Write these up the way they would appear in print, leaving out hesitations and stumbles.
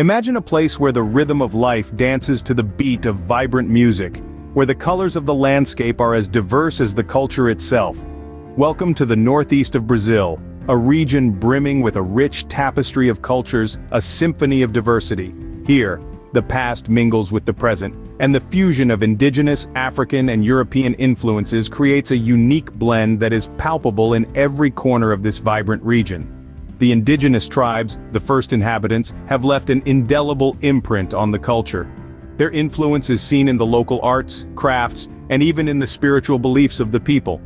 Imagine a place where the rhythm of life dances to the beat of vibrant music, where the colors of the landscape are as diverse as the culture itself. Welcome to the northeast of Brazil, a region brimming with a rich tapestry of cultures, a symphony of diversity. Here, the past mingles with the present, and the fusion of indigenous, African and European influences creates a unique blend that is palpable in every corner of this vibrant region. The indigenous tribes, the first inhabitants, have left an indelible imprint on the culture. Their influence is seen in the local arts, crafts, and even in the spiritual beliefs of the people.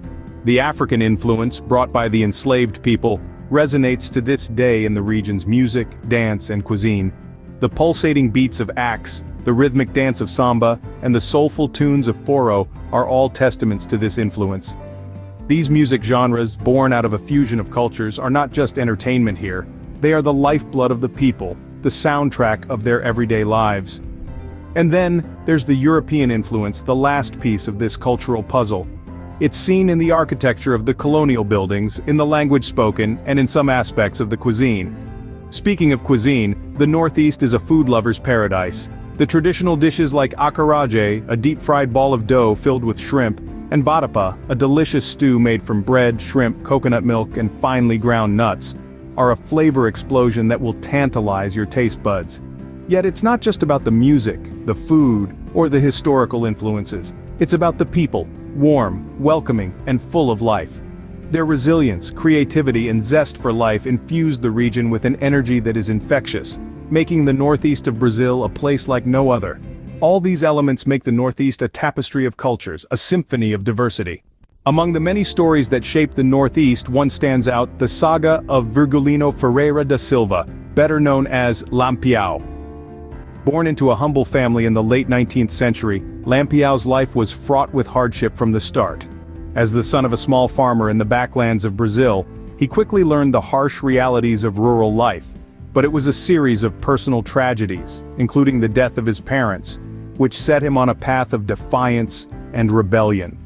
The African influence, brought by the enslaved people, resonates to this day in the region's music, dance, and cuisine. The pulsating beats of axe, the rhythmic dance of samba, and the soulful tunes of foro are all testaments to this influence. These music genres, born out of a fusion of cultures, are not just entertainment here. They are the lifeblood of the people, the soundtrack of their everyday lives. And then, there's the European influence, the last piece of this cultural puzzle. It's seen in the architecture of the colonial buildings, in the language spoken, and in some aspects of the cuisine. Speaking of cuisine, the Northeast is a food lover's paradise. The traditional dishes like acarajé, a deep-fried ball of dough filled with shrimp, and vatapá, a delicious stew made from bread, shrimp, coconut milk, and finely ground nuts, are a flavor explosion that will tantalize your taste buds. Yet it's not just about the music, the food, or the historical influences. It's about the people, warm, welcoming, and full of life. Their resilience, creativity, and zest for life infuse the region with an energy that is infectious, making the northeast of Brazil a place like no other. All these elements make the Northeast a tapestry of cultures, a symphony of diversity. Among the many stories that shaped the Northeast, one stands out: the saga of Virgulino Ferreira da Silva, better known as LAMPIÃO. Born into a humble family in the late 19th century, LAMPIão's life was fraught with hardship from the start. As the son of a small farmer in the backlands of Brazil, he quickly learned the harsh realities of rural life. But it was a series of personal tragedies, including the death of his parents, which set him on a path of defiance and rebellion.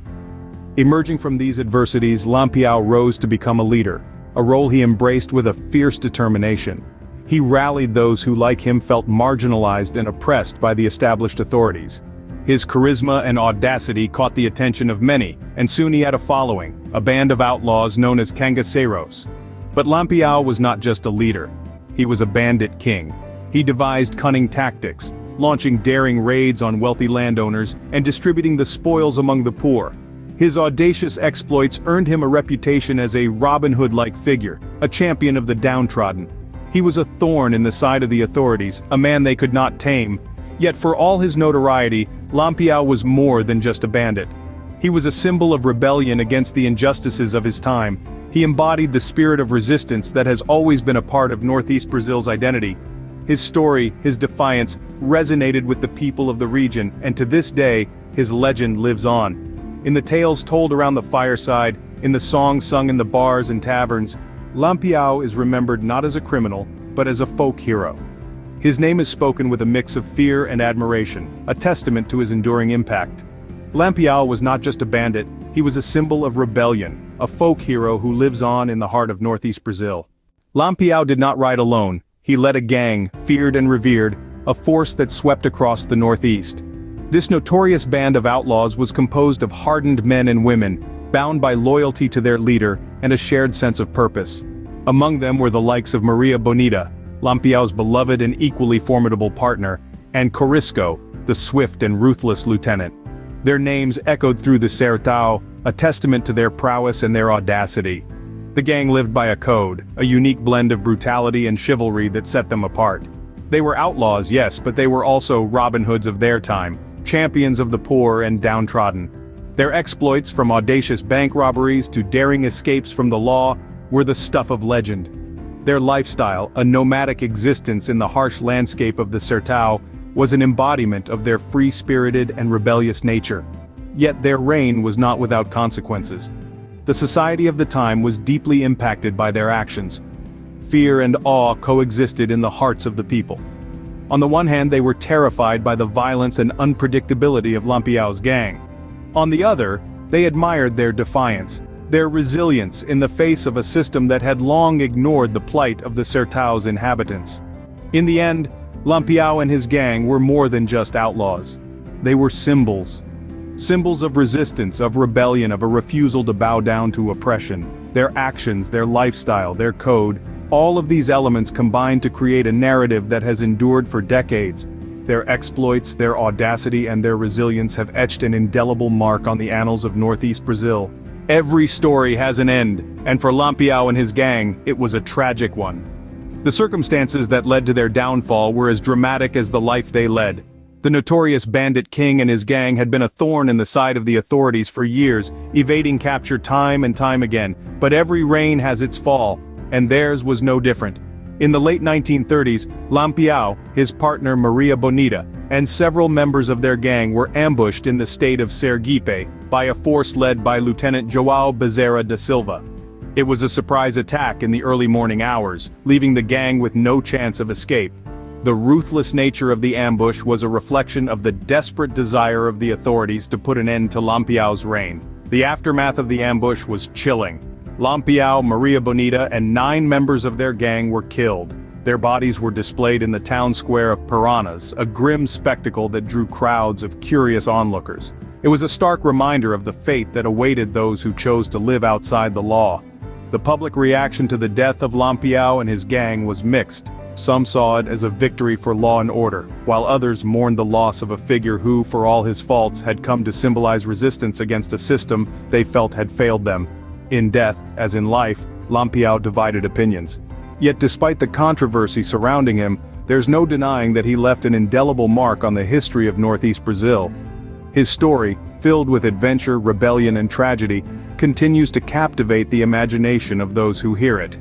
Emerging from these adversities, LAMPIÃO rose to become a leader, a role he embraced with a fierce determination. He rallied those who, like him, felt marginalized and oppressed by the established authorities. His charisma and audacity caught the attention of many, and soon he had a following, a band of outlaws known as cangaceiros. But LAMPIÃO was not just a leader. He was a bandit king. He devised cunning tactics, launching daring raids on wealthy landowners and distributing the spoils among the poor. His audacious exploits earned him a reputation as a Robin Hood-like figure, a champion of the downtrodden. He was a thorn in the side of the authorities, a man they could not tame. Yet for all his notoriety, LAMPIÃO was more than just a bandit. He was a symbol of rebellion against the injustices of his time. He embodied the spirit of resistance that has always been a part of Northeast Brazil's identity. His story, his defiance, resonated with the people of the region, and to this day, his legend lives on. In the tales told around the fireside, in the songs sung in the bars and taverns, LAMPIÃO is remembered not as a criminal, but as a folk hero. His name is spoken with a mix of fear and admiration, a testament to his enduring impact. LAMPIÃO was not just a bandit, he was a symbol of rebellion, a folk hero who lives on in the heart of Northeast Brazil. LAMPIÃO did not ride alone. He led a gang, feared and revered, a force that swept across the Northeast. This notorious band of outlaws was composed of hardened men and women, bound by loyalty to their leader and a shared sense of purpose. Among them were the likes of Maria Bonita, LAMPIãO's beloved and equally formidable partner, and Corisco, the swift and ruthless lieutenant. Their names echoed through the Sertão, a testament to their prowess and their audacity. The gang lived by a code, a unique blend of brutality and chivalry that set them apart. They were outlaws, yes, but they were also Robin Hoods of their time, champions of the poor and downtrodden. Their exploits, from audacious bank robberies to daring escapes from the law, were the stuff of legend. Their lifestyle, a nomadic existence in the harsh landscape of the Sertão, was an embodiment of their free-spirited and rebellious nature. Yet their reign was not without consequences. The society of the time was deeply impacted by their actions. Fear and awe coexisted in the hearts of the people. On the one hand, they were terrified by the violence and unpredictability of LAMPIãO's gang. On the other, they admired their defiance, their resilience in the face of a system that had long ignored the plight of the Sertão's inhabitants. In the end, Lampião and his gang were more than just outlaws. They were symbols. Symbols of resistance, of rebellion, of a refusal to bow down to oppression. Their actions, their lifestyle, their code, all of these elements combined to create a narrative that has endured for decades. Their exploits, their audacity, and their resilience have etched an indelible mark on the annals of Northeast Brazil. Every story has an end, and for Lampião and his gang, it was a tragic one. The circumstances that led to their downfall were as dramatic as the life they led. The notorious bandit king and his gang had been a thorn in the side of the authorities for years, evading capture time and time again, but every reign has its fall, and theirs was no different. In the late 1930s, Lampião, his partner Maria Bonita, and several members of their gang were ambushed in the state of Sergipe by a force led by Lieutenant João Bezerra da Silva. It was a surprise attack in the early morning hours, leaving the gang with no chance of escape. The ruthless nature of the ambush was a reflection of the desperate desire of the authorities to put an end to Lampião's reign. The aftermath of the ambush was chilling. Lampião, Maria Bonita, and 9 members of their gang were killed. Their bodies were displayed in the town square of Piranhas, a grim spectacle that drew crowds of curious onlookers. It was a stark reminder of the fate that awaited those who chose to live outside the law. The public reaction to the death of Lampião and his gang was mixed. Some saw it as a victory for law and order, while others mourned the loss of a figure who, for all his faults, had come to symbolize resistance against a system they felt had failed them. In death, as in life, Lampião divided opinions. Yet despite the controversy surrounding him, there's no denying that he left an indelible mark on the history of Northeast Brazil. His story, filled with adventure, rebellion, and tragedy, continues to captivate the imagination of those who hear it.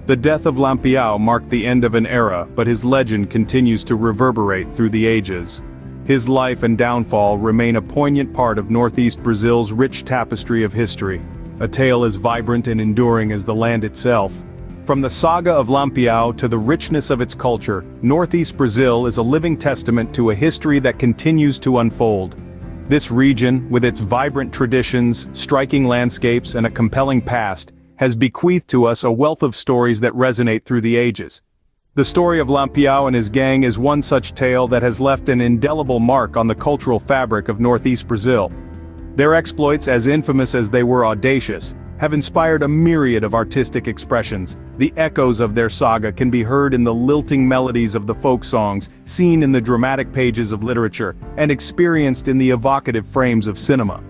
The death of Lampião marked the end of an era, but his legend continues to reverberate through the ages. His life and downfall remain a poignant part of Northeast Brazil's rich tapestry of history, a tale as vibrant and enduring as the land itself. From the saga of Lampião to the richness of its culture, Northeast Brazil is a living testament to a history that continues to unfold. This region, with its vibrant traditions, striking landscapes, and a compelling past, has bequeathed to us a wealth of stories that resonate through the ages. The story of Lampião and his gang is one such tale that has left an indelible mark on the cultural fabric of Northeast Brazil. Their exploits, as infamous as they were audacious, have inspired a myriad of artistic expressions. The echoes of their saga can be heard in the lilting melodies of the folk songs, seen in the dramatic pages of literature, and experienced in the evocative frames of cinema.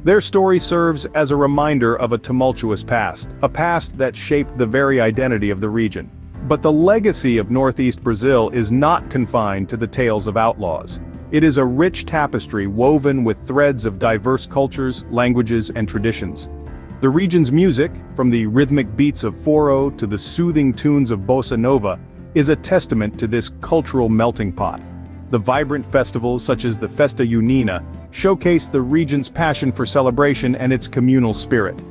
Their story serves as a reminder of a tumultuous past, a past that shaped the very identity of the region. But the legacy of Northeast Brazil is not confined to the tales of outlaws. It is a rich tapestry woven with threads of diverse cultures, languages, and traditions. The region's music, from the rhythmic beats of forró to the soothing tunes of bossa nova, is a testament to this cultural melting pot. The vibrant festivals such as the Festa Junina showcase the region's passion for celebration and its communal spirit.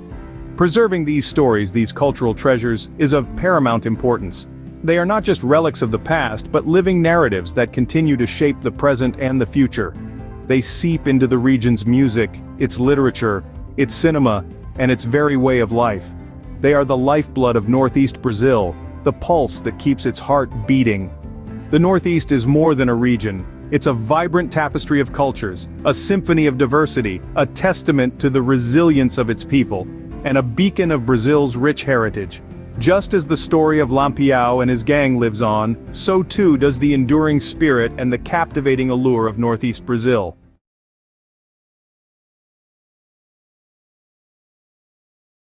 Preserving these stories, these cultural treasures, is of paramount importance. They are not just relics of the past, but living narratives that continue to shape the present and the future. They seep into the region's music, its literature, its cinema, and its very way of life. They are the lifeblood of Northeast Brazil, the pulse that keeps its heart beating. The Northeast is more than a region. It's a vibrant tapestry of cultures, a symphony of diversity, a testament to the resilience of its people, and a beacon of Brazil's rich heritage. Just as the story of Lampião and his gang lives on, so too does the enduring spirit and the captivating allure of Northeast Brazil.